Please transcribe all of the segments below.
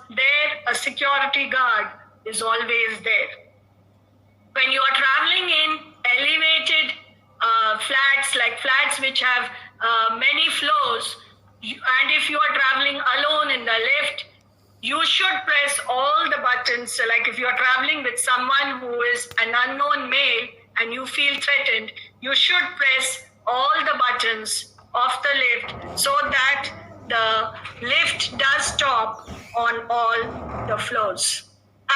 there a security guard is always there. When you are traveling in elevated flats, like flats which have many floors, and if you are traveling alone in the lift, you should press all the buttons. So like if you are traveling with someone who is an unknown male and you feel threatened, you should press all the buttons of the lift so that the lift does stop on all the floors.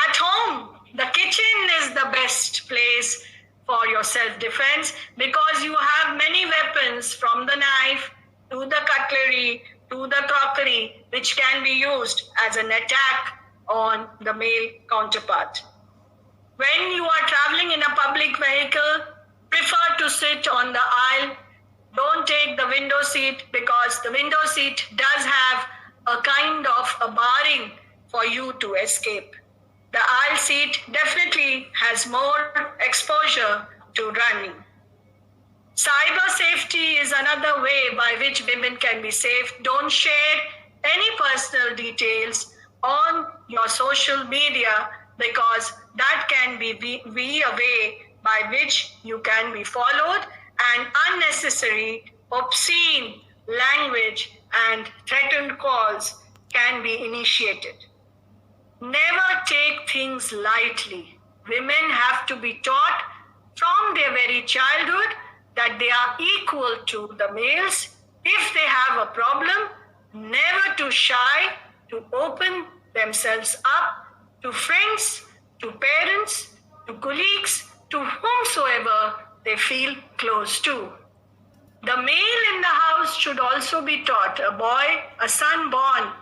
At home, the kitchen is the best place for your self-defense because you have many weapons, from the knife to the cutlery to the crockery, which can be used as an attack on the male counterpart. When you are traveling in a public vehicle, prefer to sit on the aisle. Don't take the window seat because the window seat does have a kind of a barring for you to escape. The aisle seat definitely has more exposure to running. Cyber safety is another way by which women can be safe. Don't share any personal details on your social media because that can be a way by which you can be followed, and unnecessary, obscene language and threatened calls can be initiated. Never take things lightly. Women have to be taught from their very childhood that they are equal to the males. If they have a problem, never to shy to open themselves up to friends, to parents, to colleagues, to whomsoever they feel close to. The male in the house should also be taught, a boy, a son born,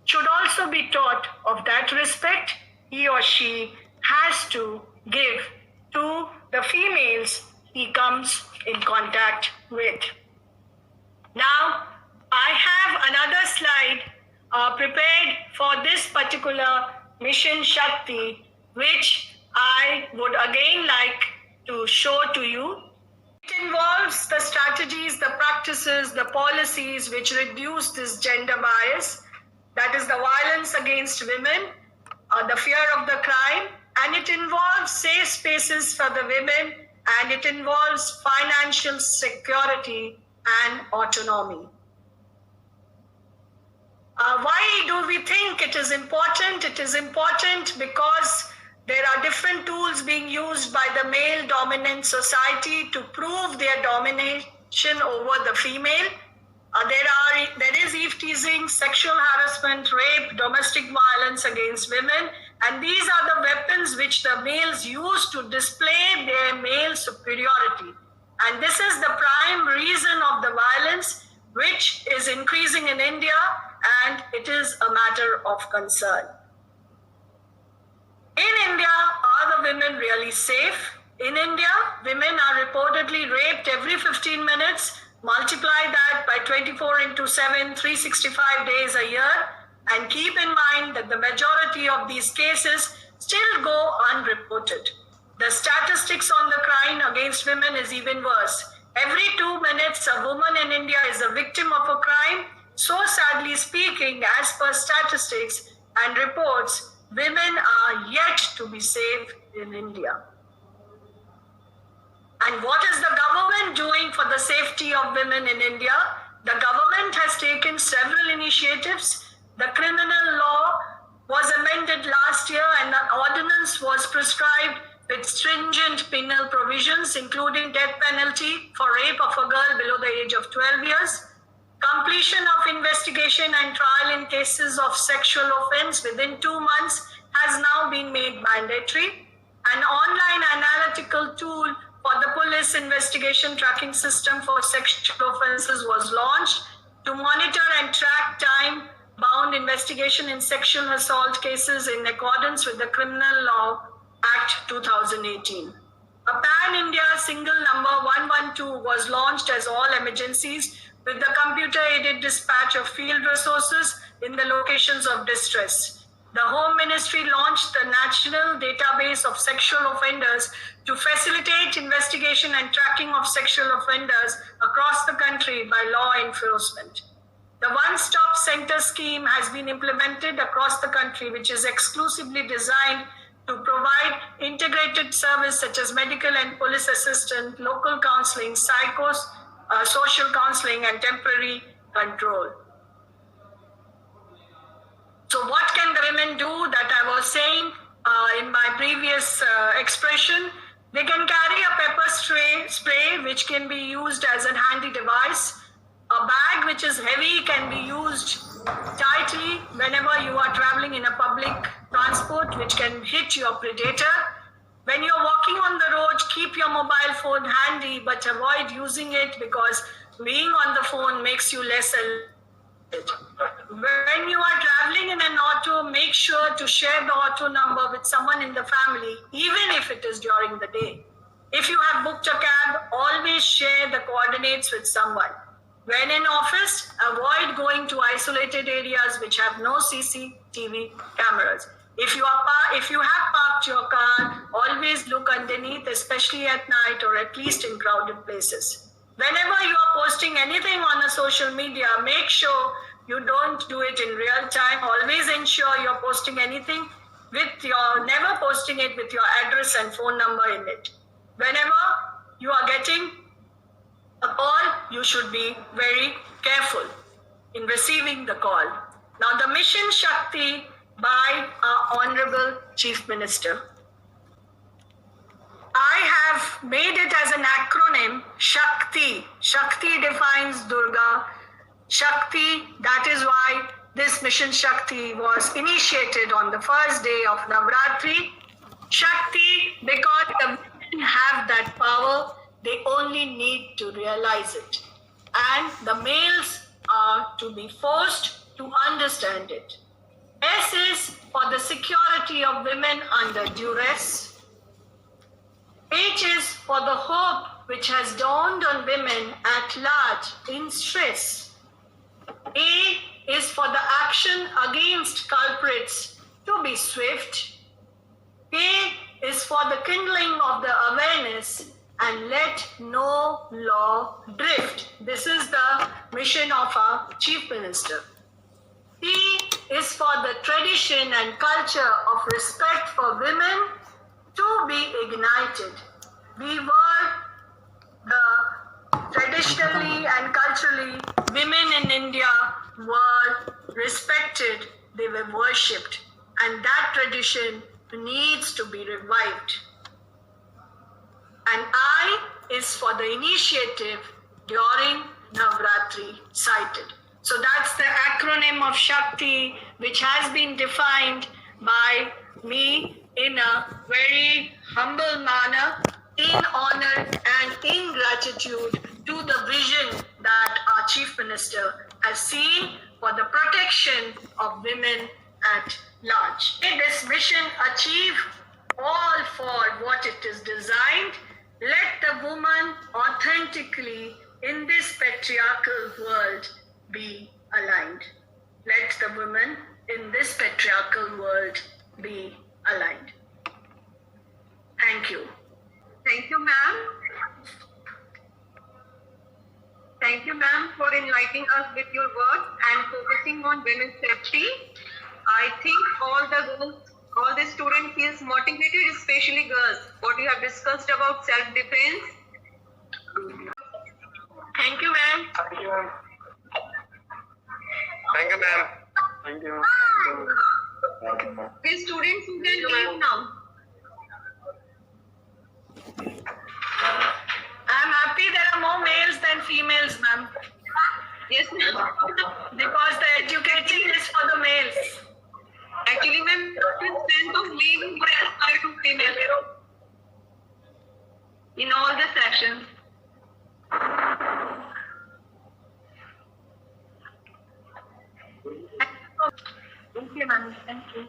should also be taught of that respect he or she has to give to the females he comes in contact with. Now, I have another slide prepared for this particular Mission Shakti, which I would again like to show to you. It involves the strategies, the practices, the policies which reduce this gender bias, that is the violence against women, the fear of the crime, and it involves safe spaces for the women, and it involves financial security and autonomy. Why do we think it is important? It is important because there are different tools being used by the male-dominant society to prove their domination over the female. There is eve-teasing, sexual harassment, rape, domestic violence against women, and these are the weapons which the males use to display their male superiority. And this is the prime reason of the violence which is increasing in India, and it is a matter of concern. In India, are the women really safe? In India, women are reportedly raped every 15 minutes. Multiply that by 24/7, 365 days a year, and keep in mind that the majority of these cases still go unreported. The statistics on the crime against women is even worse. Every 2 minutes, a woman in India is a victim of a crime. So sadly speaking, as per statistics and reports, women are yet to be safe in India. And what is the government doing for the safety of women in India? The government has taken several initiatives. The criminal law was amended last year, and an ordinance was prescribed with stringent penal provisions, including death penalty for rape of a girl below the age of 12 years. Completion of investigation and trial in cases of sexual offense within 2 months has now been made mandatory. An online analytical tool for the police investigation tracking system for sexual offenses was launched to monitor and track time-bound investigation in sexual assault cases in accordance with the Criminal Law Act 2018. A pan-India single number 112 was launched as all emergencies with the computer-aided dispatch of field resources in the locations of distress. The Home Ministry launched the National Database of Sexual Offenders to facilitate investigation and tracking of sexual offenders across the country by law enforcement. The one-stop center scheme has been implemented across the country, which is exclusively designed to provide integrated service such as medical and police assistance, local counseling, social counseling, and temporary control. So what can the women do that I was saying in my previous expression? They can carry a pepper spray which can be used as a handy device. A bag which is heavy can be used tightly whenever you are traveling in a public transport, which can hit your predator. When you're walking on the road, keep your mobile phone handy, but avoid using it because being on the phone makes you less alert. When you are traveling in an auto, make sure to share the auto number with someone in the family, even if it is during the day. If you have booked a cab, always share the coordinates with someone. When in office, avoid going to isolated areas which have no CCTV cameras. If you have parked your car, always look underneath, especially at night or at least in crowded places. Whenever you are posting anything on a social media, make sure you don't do it in real time. Always ensure you're posting anything never posting it with your address and phone number in it. Whenever you are getting a call, you should be very careful in receiving the call. Now, the Mission Shakti by our Honorable Chief Minister. I have made it as an acronym, Shakti. Shakti defines Durga. Shakti, that is why this Mission Shakti was initiated on the first day of Navratri. Shakti, because the women have that power, they only need to realize it. And the males are to be forced to understand it. S is for the security of women under duress. H is for the hope which has dawned on women at large in stress. A is for the action against culprits to be swift. K is for the kindling of the awareness and let no law drift. This is the mission of our Chief Minister. T is for the tradition and culture of respect for women to be ignited. We were traditionally and culturally, women in India were respected, they were worshipped, and that tradition needs to be revived. And I is for the initiative during Navratri cited. So that's the acronym of Shakti, which has been defined by me in a very humble manner, in honor and in gratitude to the vision that our Chief Minister has seen for the protection of women at large. May this mission achieve all for what it is designed. Let the woman authentically in this patriarchal world be aligned. Let the woman in this patriarchal world be aligned. Thank you. Thank you, ma'am. Thank you, ma'am, for enlightening us with your words and focusing on women's safety. I think all the students feels motivated, especially girls. What you have discussed about self-defense. Thank you, ma'am. Thank you, ma'am. Thank you, ma'am. Thank you. Thank you, ma'am. The students who can leave now. I'm happy there are more males than females, ma'am. Yes, ma'am. Because the educating is for the males. Actually, ma'am, strength of leaving are to female in all the sections. Thank you, ma'am. Thank you.